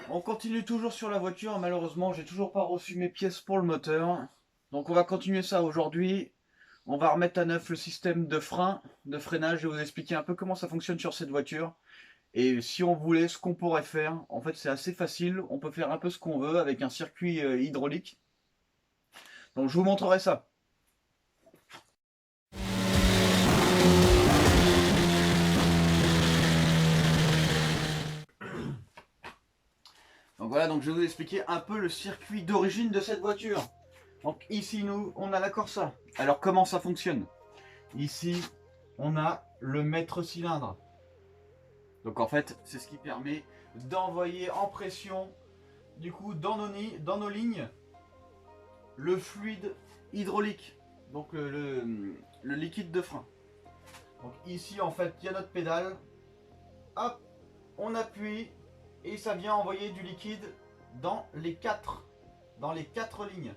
On continue toujours sur la voiture, malheureusement j'ai toujours pas reçu mes pièces pour le moteur. Donc on va continuer ça aujourd'hui. On va remettre à neuf le système de frein, de freinage. Je vais vous expliquer un peu comment ça fonctionne sur cette voiture. Et si on voulait, ce qu'on pourrait faire, en fait c'est assez facile. On peut faire un peu ce qu'on veut avec un circuit hydraulique. Donc je vous montrerai ça. Donc voilà, donc je vais vous expliquer un peu le circuit d'origine de cette voiture. Donc ici nous, on a la Corsa. Alors comment ça fonctionne? Ici, on a le mètre cylindre. Donc en fait, c'est ce qui permet d'envoyer en pression, du coup, dans nos lignes, le fluide hydraulique, donc le liquide de frein. Donc ici, en fait, il y a notre pédale. Hop, on appuie et ça vient envoyer du liquide dans les quatre lignes.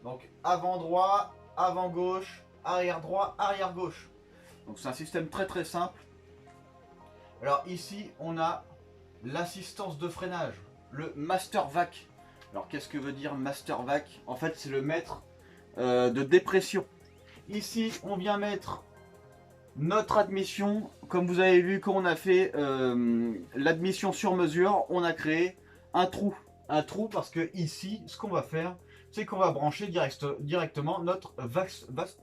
Donc avant droit, avant gauche, arrière droit, arrière gauche. Donc c'est un système très très simple. Alors ici, on a l'assistance de freinage, le Master Vac. Alors qu'est-ce que veut dire Master Vac? En fait, c'est le mètre de dépression. Ici, on vient mettre notre admission. Comme vous avez vu, quand on a fait l'admission sur mesure, on a créé un trou. Un trou parce que ici, ce qu'on va faire, c'est qu'on va brancher directement notre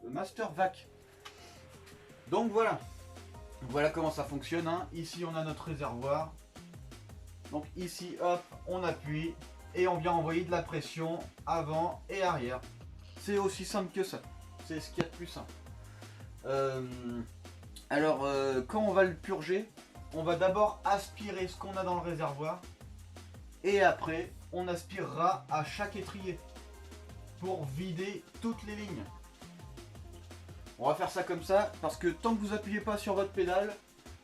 Master Vac. Donc voilà. Voilà comment ça fonctionne. Hein. Ici, on a notre réservoir. Donc ici, hop, on appuie et on vient envoyer de la pression avant et arrière. C'est aussi simple que ça. C'est ce qu'il y a de plus simple. Quand on va le purger, on va d'abord aspirer ce qu'on a dans le réservoir et après, on aspirera à chaque étrier pour vider toutes les lignes. On va faire ça comme ça parce que tant que vous appuyez pas sur votre pédale,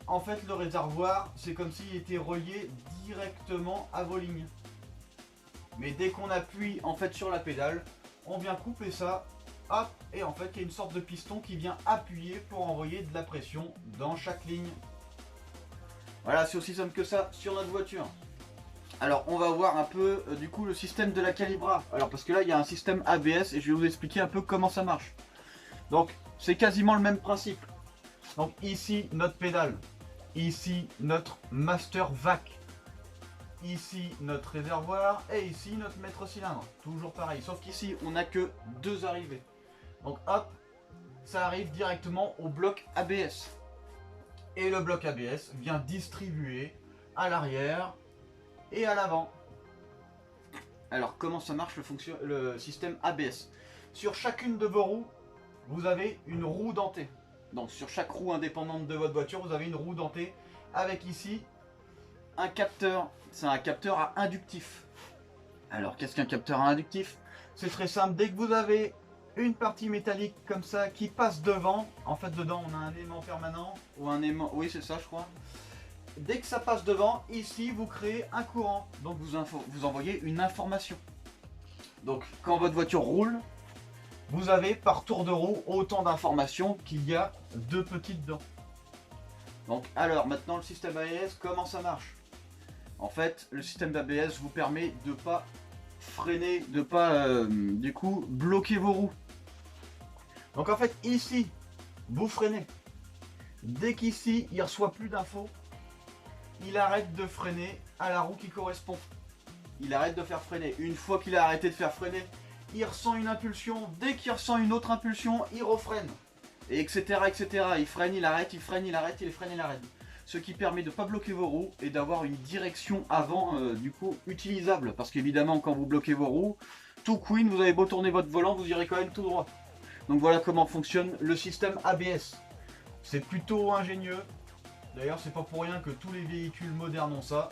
en fait le réservoir c'est comme s'il était relié directement à vos lignes. Mais dès qu'on appuie en fait sur la pédale, on vient couper ça, hop, et en fait il y a une sorte de piston qui vient appuyer pour envoyer de la pression dans chaque ligne. Voilà, c'est aussi simple que ça sur notre voiture. Alors on va voir un peu du coup le système de la calibra. Alors parce que là il y a un système ABS et je vais vous expliquer un peu comment ça marche. Donc c'est quasiment le même principe. Donc ici notre pédale, ici notre Master Vac, ici notre réservoir et ici notre mètre cylindre. Toujours pareil, sauf qu'ici on n'a que deux arrivées. Donc hop, ça arrive directement au bloc ABS. Et le bloc ABS vient distribuer à l'arrière et à l'avant. Alors comment ça marche le système ABS? Sur chacune de vos roues, vous avez une roue dentée. Donc sur chaque roue indépendante de votre voiture, vous avez une roue dentée avec ici un capteur. C'est un capteur à inductif. Alors qu'est-ce qu'un capteur à inductif? C'est très simple. Dès que vous avez une partie métallique comme ça qui passe devant, en fait dedans on a un aimant permanent ou un aimant, oui c'est ça je crois. Dès que ça passe devant, ici vous créez un courant. Donc vous envoyez une information. Donc quand votre voiture roule, vous avez par tour de roue autant d'informations qu'il y a de petites dents. Donc alors maintenant le système ABS, comment ça marche? En fait le système d'ABS vous permet de ne pas freiner, de ne pas du coup bloquer vos roues. Donc en fait ici vous freinez. Dès qu'ici il reçoit plus d'infos, il arrête de freiner à la roue qui correspond. Il arrête de faire freiner. Une fois qu'il a arrêté de faire freiner, il ressent une impulsion. Dès qu'il ressent une autre impulsion, il refreine. Et etc. etc. Il freine, il arrête, il freine, il arrête, il freine, il arrête. Ce qui permet de ne pas bloquer vos roues et d'avoir une direction avant du coup utilisable. Parce qu'évidemment quand vous bloquez vos roues, tout queen, vous avez beau tourner votre volant, vous irez quand même tout droit. Donc voilà comment fonctionne le système ABS. C'est plutôt ingénieux. D'ailleurs c'est pas pour rien que tous les véhicules modernes ont ça.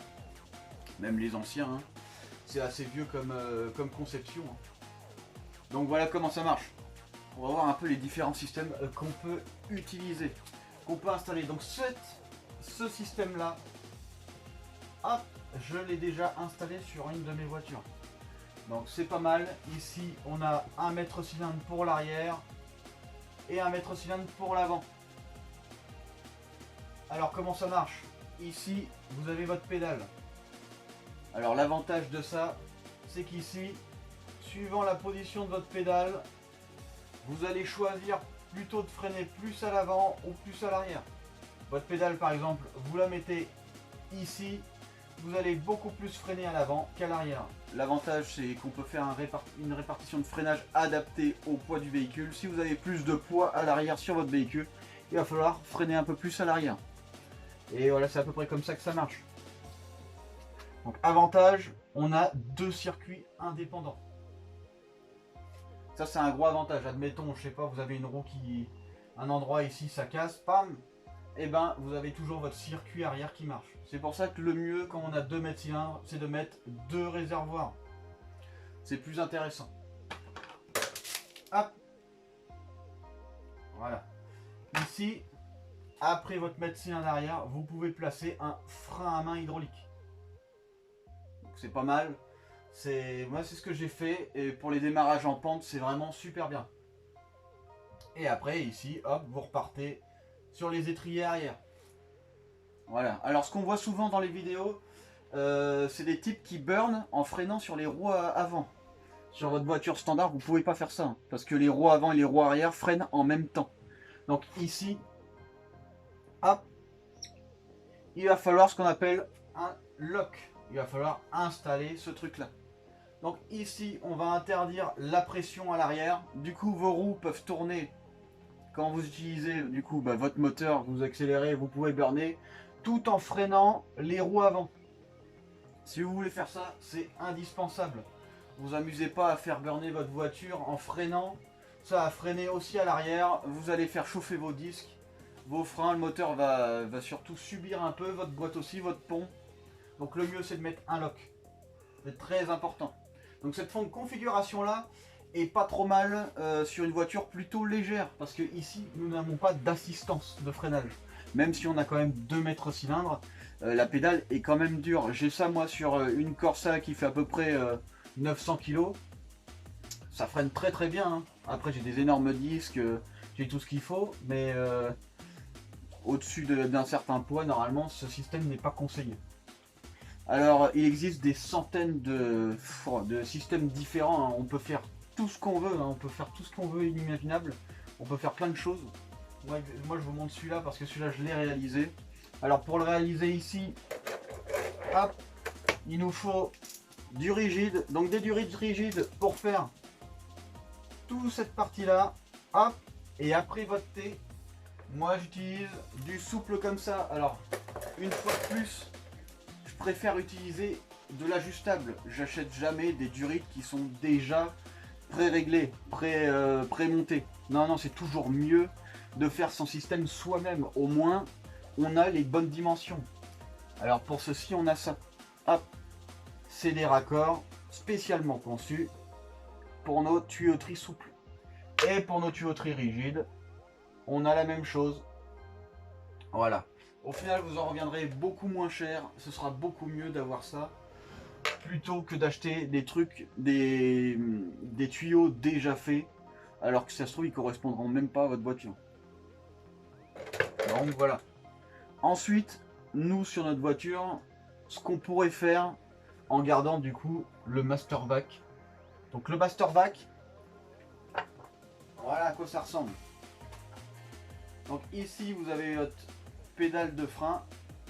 Même les anciens. Hein. C'est assez vieux comme conception. Hein. Donc voilà comment ça marche. On va voir un peu les différents systèmes qu'on peut utiliser, qu'on peut installer. Donc ce système là, hop, je l'ai déjà installé sur une de mes voitures. Donc c'est pas mal. Ici on a un mètre cylindre pour l'arrière et un mètre cylindre pour l'avant. Alors comment ça marche? Ici vous avez votre pédale. Alors l'avantage de ça, c'est qu'ici, suivant la position de votre pédale, vous allez choisir plutôt de freiner plus à l'avant ou plus à l'arrière. Votre pédale par exemple, vous la mettez ici, vous allez beaucoup plus freiner à l'avant qu'à l'arrière. L'avantage c'est qu'on peut faire une répartition de freinage adaptée au poids du véhicule. Si vous avez plus de poids à l'arrière sur votre véhicule, il va falloir freiner un peu plus à l'arrière. Et voilà, c'est à peu près comme ça que ça marche. Donc avantage, on a deux circuits indépendants. Ça c'est un gros avantage. Admettons, je sais pas, vous avez une roue qui... un endroit ici ça casse, pam, et ben vous avez toujours votre circuit arrière qui marche. C'est pour ça que le mieux quand on a 2 mètres cylindres, c'est de mettre 2 réservoirs. C'est plus intéressant. Hop. Voilà. Ici, après votre mètre cylindre arrière, vous pouvez placer un frein à main hydraulique. C'est pas mal. Moi c'est ce que j'ai fait et pour les démarrages en pente c'est vraiment super bien. Et après ici hop vous repartez sur les étriers arrière. Voilà. Alors ce qu'on voit souvent dans les vidéos c'est des types qui burnent en freinant sur les roues avant. Sur votre voiture standard vous pouvez pas faire ça hein, parce que les roues avant et les roues arrière freinent en même temps. Donc ici hop il va falloir ce qu'on appelle un lock. Il va falloir installer ce truc là. Donc ici on va interdire la pression à l'arrière. Du coup vos roues peuvent tourner quand vous utilisez du coup votre moteur, vous accélérez, vous pouvez burner tout en freinant les roues avant. Si vous voulez faire ça, c'est indispensable. Vous amusez pas à faire burner votre voiture en freinant. Ça va freiner aussi à l'arrière. Vous allez faire chauffer vos disques, vos freins, le moteur va surtout subir un peu, votre boîte aussi, votre pont. Donc le mieux c'est de mettre un lock. C'est très important. Donc cette configuration là est pas trop mal sur une voiture plutôt légère. Parce que ici nous n'avons pas d'assistance de freinage. Même si on a quand même 2 mètres cylindres, la pédale est quand même dure. J'ai ça moi sur une Corsa qui fait à peu près 900 kg. Ça freine très très bien. Hein. Après j'ai des énormes disques, j'ai tout ce qu'il faut. Mais au-dessus d'un certain poids, normalement ce système n'est pas conseillé. Alors, il existe des centaines de systèmes différents. Hein. On peut faire tout ce qu'on veut. Hein. On peut faire tout ce qu'on veut inimaginable. On peut faire plein de choses. Moi je vous montre celui-là parce que celui-là, je l'ai réalisé. Alors, pour le réaliser ici, hop, il nous faut du rigide. Donc, des durites rigides pour faire toute cette partie-là. Hop, et après votre thé, moi, j'utilise du souple comme ça. Alors, une fois de plus, je préfère utiliser de l'ajustable. J'achète jamais des durites qui sont déjà pré-réglés, pré-montés. Non, non, c'est toujours mieux de faire son système soi-même. Au moins, on a les bonnes dimensions. Alors pour ceci, on a ça. Hop, c'est des raccords spécialement conçus pour nos tuyauteries souples. Et pour nos tuyauteries rigides, on a la même chose. Voilà. Au final, vous en reviendrez beaucoup moins cher. Ce sera beaucoup mieux d'avoir ça plutôt que d'acheter des trucs, des tuyaux déjà faits, alors que ça se trouve, ils correspondront même pas à votre voiture. Donc voilà. Ensuite, nous sur notre voiture, ce qu'on pourrait faire en gardant du coup le master vac. Donc le master vac, voilà à quoi ça ressemble. Donc ici, vous avez votre pédale de frein.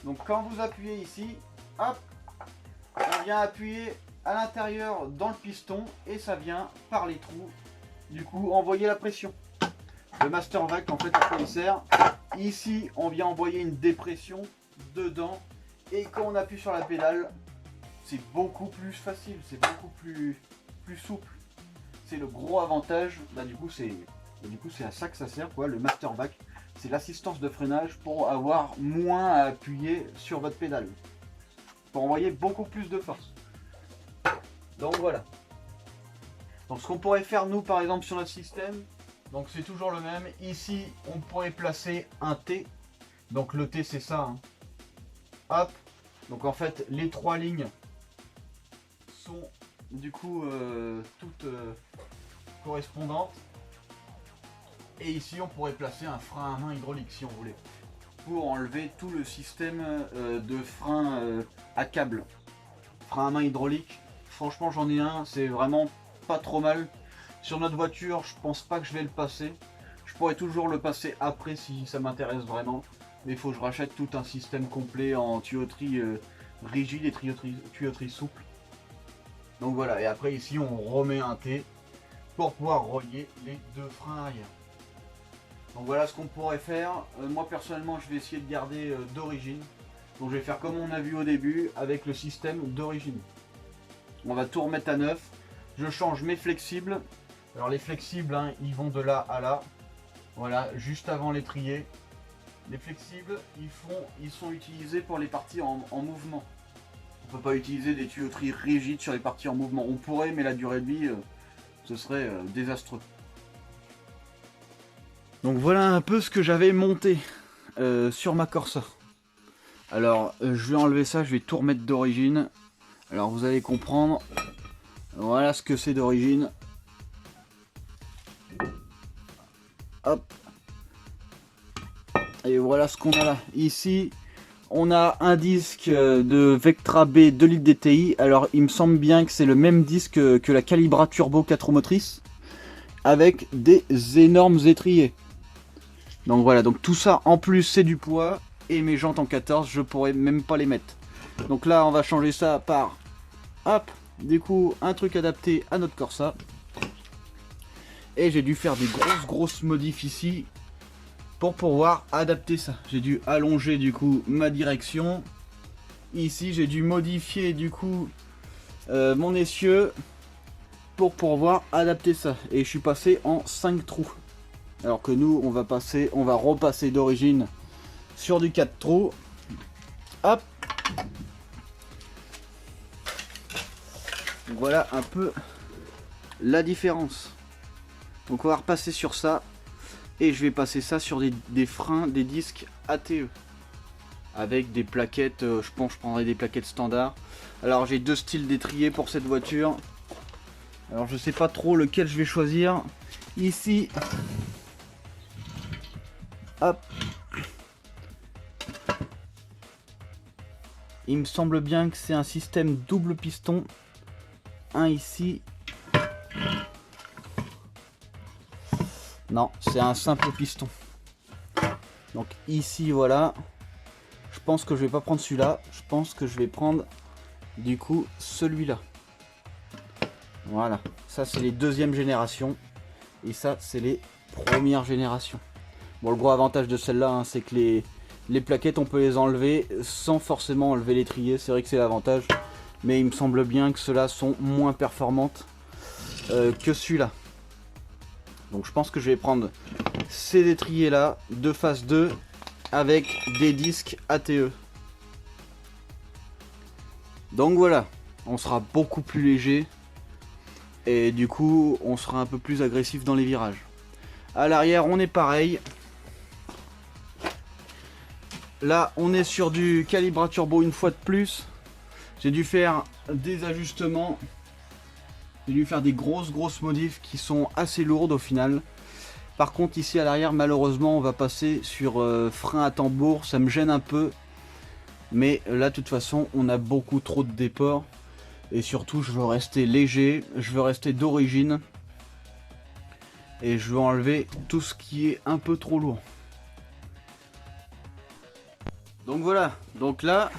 Donc quand vous appuyez ici, hop, on vient appuyer à l'intérieur dans le piston et ça vient par les trous du coup envoyer la pression. Le master vac en fait à quoi il sert. Ici on vient envoyer une dépression dedans et quand on appuie sur la pédale c'est beaucoup plus facile, c'est beaucoup plus souple. C'est le gros avantage. Du coup c'est à ça que ça sert quoi, le master vac. C'est l'assistance de freinage pour avoir moins à appuyer sur votre pédale. Pour envoyer beaucoup plus de force. Donc voilà. Donc ce qu'on pourrait faire nous par exemple sur notre système, donc c'est toujours le même. Ici on pourrait placer un T. Donc le T c'est ça. Hein. Hop. Donc en fait les 3 lignes sont du coup toutes correspondantes. Et ici on pourrait placer un frein à main hydraulique si on voulait. Pour enlever tout le système de frein à câble. frein à main hydraulique. Franchement j'en ai un, c'est vraiment pas trop mal. Sur notre voiture, je pense pas que je vais le passer. Je pourrais toujours le passer après si ça m'intéresse vraiment. Mais il faut que je rachète tout un système complet en tuyauterie rigide et tuyauterie souple. Donc voilà, et après ici on remet un T pour pouvoir relier les deux freins arrière. Donc voilà ce qu'on pourrait faire. Moi personnellement je vais essayer de garder d'origine. Donc je vais faire comme on a vu au début avec le système d'origine. On va tout remettre à neuf. Je change mes flexibles. Alors les flexibles hein, ils vont de là à là. Voilà, juste avant l'étrier. Les flexibles ils sont utilisés pour les parties en mouvement. On peut pas utiliser des tuyauteries rigides sur les parties en mouvement. On pourrait, mais la durée de vie ce serait désastreux. Donc voilà un peu ce que j'avais monté sur ma Corsa. Alors je vais enlever ça, je vais tout remettre d'origine. Alors vous allez comprendre. Voilà ce que c'est d'origine. Hop. Et voilà ce qu'on a là. Ici on a un disque de Vectra B 2 litres DTI. Alors il me semble bien que c'est le même disque que la Calibra Turbo 4 roues motrices. Avec des énormes étriers. Donc voilà, donc tout ça en plus c'est du poids. Et mes jantes en 14 je pourrais même pas les mettre. Donc là on va changer ça par hop, du coup un truc adapté à notre Corsa. Et j'ai dû faire des grosses modifs ici pour pouvoir adapter ça. J'ai dû allonger du coup ma direction. Ici j'ai dû modifier du coup mon essieu pour pouvoir adapter ça. Et je suis passé en 5 trous. Alors que nous on va repasser d'origine sur du 4 trous. Hop. Voilà un peu la différence. Donc on va repasser sur ça. Et je vais passer ça sur des freins, des disques ATE. Avec des plaquettes, je pense que je prendrai des plaquettes standards. Alors j'ai deux styles d'étrier pour cette voiture. Alors je sais pas trop lequel je vais choisir. Ici. Hop. Il me semble bien que c'est un système double piston. Un ici. Non, c'est un simple piston. Donc ici, voilà. Je pense que je vais pas prendre celui-là. Je pense que je vais prendre du coup celui-là. Voilà. Ça, c'est les deuxièmes générations. Et ça, c'est les premières générations. Bon, le gros avantage de celle-là, hein, c'est que les plaquettes, on peut les enlever sans forcément enlever l'étrier. C'est vrai que c'est l'avantage. Mais il me semble bien que ceux-là sont moins performantes que celui-là. Donc je pense que je vais prendre ces étriers là de phase 2 avec des disques ATE. Donc voilà, on sera beaucoup plus léger et du coup on sera un peu plus agressif dans les virages. À l'arrière on est pareil. Là on est sur du Calibra Turbo une fois de plus. J'ai dû faire des ajustements. J'ai dû faire des grosses modifs qui sont assez lourdes au final. Par contre ici à l'arrière malheureusement on va passer sur frein à tambour, ça me gêne un peu. Mais là de toute façon on a beaucoup trop de déports. Et surtout je veux rester léger, je veux rester d'origine. Et je veux enlever tout ce qui est un peu trop lourd. Donc voilà, donc là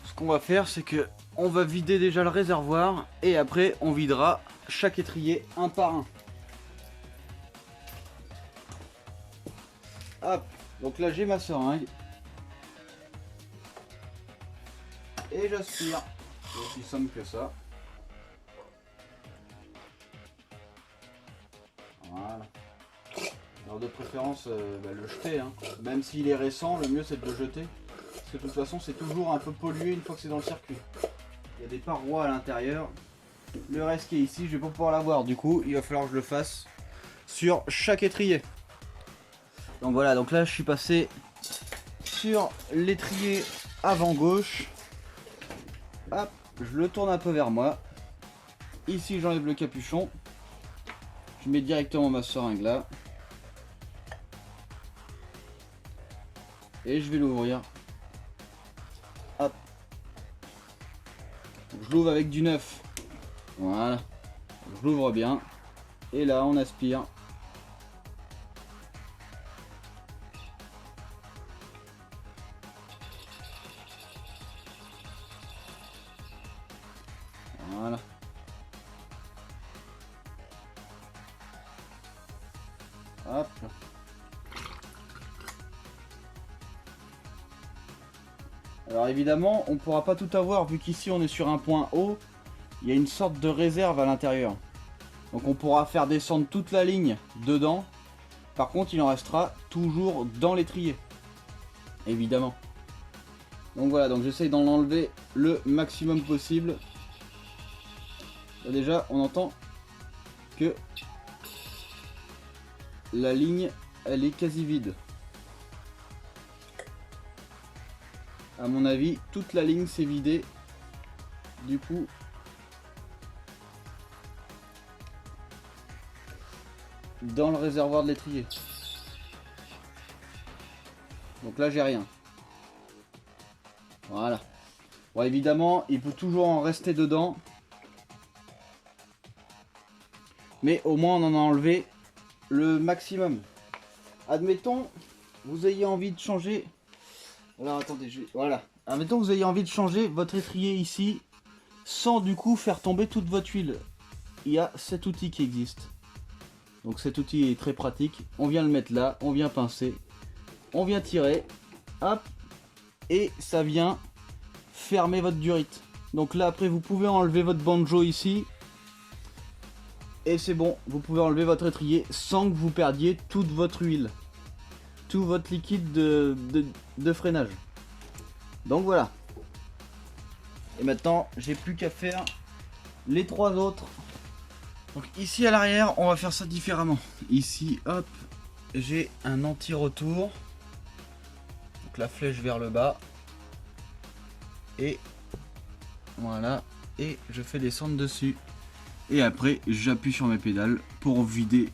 ce qu'on va faire c'est que on va vider déjà le réservoir et après on videra chaque étrier un par un. Hop, donc là j'ai ma seringue. Et j'aspire. C'est aussi simple que ça. Voilà. Alors de préférence le jeter. Hein. Même s'il est récent, le mieux c'est de le jeter. Parce que de toute façon c'est toujours un peu pollué une fois que c'est dans le circuit. Il y a des parois à l'intérieur. Le reste qui est ici, je vais pas pouvoir l'avoir. Du coup, il va falloir que je le fasse sur chaque étrier. Donc voilà, donc là je suis passé sur l'étrier avant gauche. Hop, je le tourne un peu vers moi. Ici j'enlève le capuchon. Je mets directement ma seringue là. Et je vais l'ouvrir. Hop. je l'ouvre avec du neuf. Voilà. Je l'ouvre bien. Et là, on aspire. Voilà. Hop. Alors évidemment, on ne pourra pas tout avoir vu qu'ici on est sur un point haut. Il y a une sorte de réserve à l'intérieur. Donc on pourra faire descendre toute la ligne dedans. Par contre, il en restera toujours dans l'étrier. Évidemment. Donc voilà, donc j'essaye d'en enlever le maximum possible. Là, déjà, on entend que la ligne, elle est quasi vide. À mon avis, toute la ligne s'est vidée. Du coup, dans le réservoir de l'étrier. Donc là, j'ai rien. Voilà. Bon, évidemment, il peut toujours en rester dedans. Mais au moins, on en a enlevé le maximum. Admettons, vous ayez envie de changer. Alors attendez, voilà. Admettons que vous ayez envie de changer votre étrier ici, sans du coup faire tomber toute votre huile. Il y a cet outil qui existe. Donc cet outil est très pratique. On vient le mettre là, on vient pincer, on vient tirer, hop, et ça vient fermer votre durite. Donc là après vous pouvez enlever votre banjo ici. Et c'est bon, vous pouvez enlever votre étrier sans que vous perdiez toute votre huile. Tout votre liquide de freinage. Donc voilà. Et maintenant, j'ai plus qu'à faire les trois autres. Donc ici à l'arrière, on va faire ça différemment. Ici, hop, j'ai un anti-retour. Donc la flèche vers le bas. Et voilà. Et je fais descendre dessus. Et après, j'appuie sur mes pédales pour vider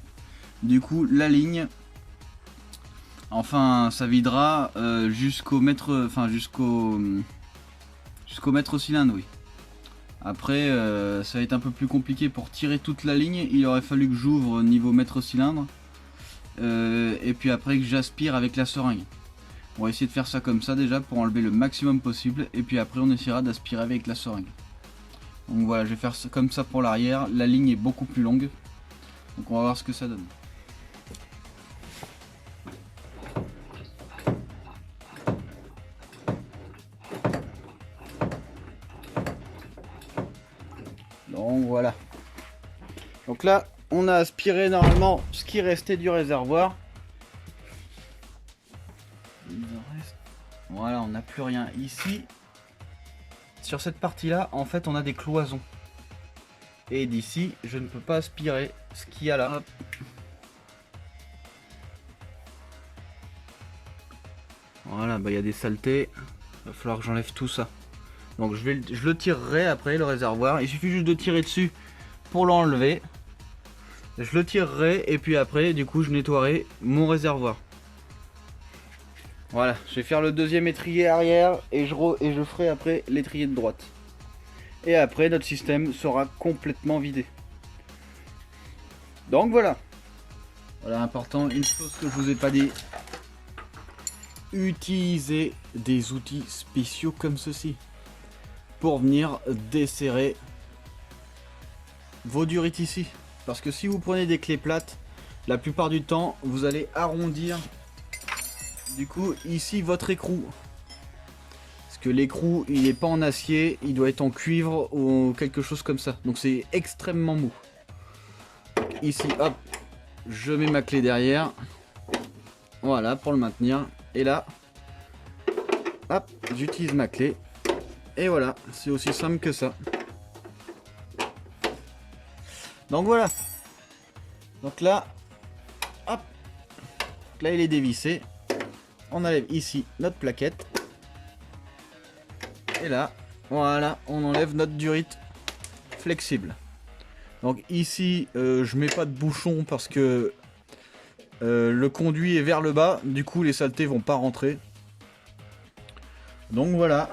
du coup la ligne. Enfin, ça videra jusqu'au mètre, enfin jusqu'au mètre cylindre, oui. Après, ça va être un peu plus compliqué pour tirer toute la ligne. Il aurait fallu que j'ouvre niveau mètre cylindre. Et puis après que j'aspire avec la seringue. On va essayer de faire ça comme ça déjà pour enlever le maximum possible. Et puis après, on essaiera d'aspirer avec la seringue. Donc voilà, je vais faire ça comme ça pour l'arrière. La ligne est beaucoup plus longue. Donc on va voir ce que ça donne. Donc voilà. Donc là, on a aspiré normalement ce qui restait du réservoir. Voilà, on n'a plus rien ici. Sur cette partie-là, en fait, on a des cloisons. Et d'ici, je ne peux pas aspirer ce qu'il y a là. Hop. Voilà, bah il y a des saletés. Il va falloir que j'enlève tout ça. Donc je le tirerai après, le réservoir. Il suffit juste de tirer dessus pour l'enlever. Je le tirerai et puis après, du coup, je nettoierai mon réservoir. Voilà, je vais faire le deuxième étrier arrière et je ferai après l'étrier de droite. Et après, notre système sera complètement vidé. Donc voilà. Voilà, important, une chose que je vous ai pas dit. Utilisez des outils spéciaux comme ceci pour venir desserrer vos durites ici. Parce que si vous prenez des clés plates, la plupart du temps, vous allez arrondir du coup ici votre écrou. Parce que l'écrou, il n'est pas en acier, il doit être en cuivre ou quelque chose comme ça. Donc c'est extrêmement mou. Ici, hop, je mets ma clé derrière. Voilà, pour le maintenir. Et là, hop, j'utilise ma clé. Et voilà, c'est aussi simple que ça. Donc voilà. Donc là, hop, là il est dévissé. On enlève ici notre plaquette. Et là, voilà, on enlève notre durite flexible. Donc ici, je mets pas de bouchon parce que le conduit est vers le bas. Du coup, les saletés vont pas rentrer. Donc voilà,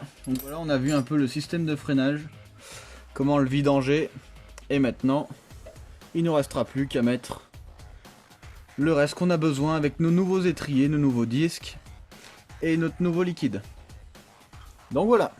on a vu un peu le système de freinage. comment le vidanger. Et maintenant, il ne nous restera plus qu'à mettre le reste qu'on a besoin avec nos nouveaux étriers, nos nouveaux disques et notre nouveau liquide. Donc voilà.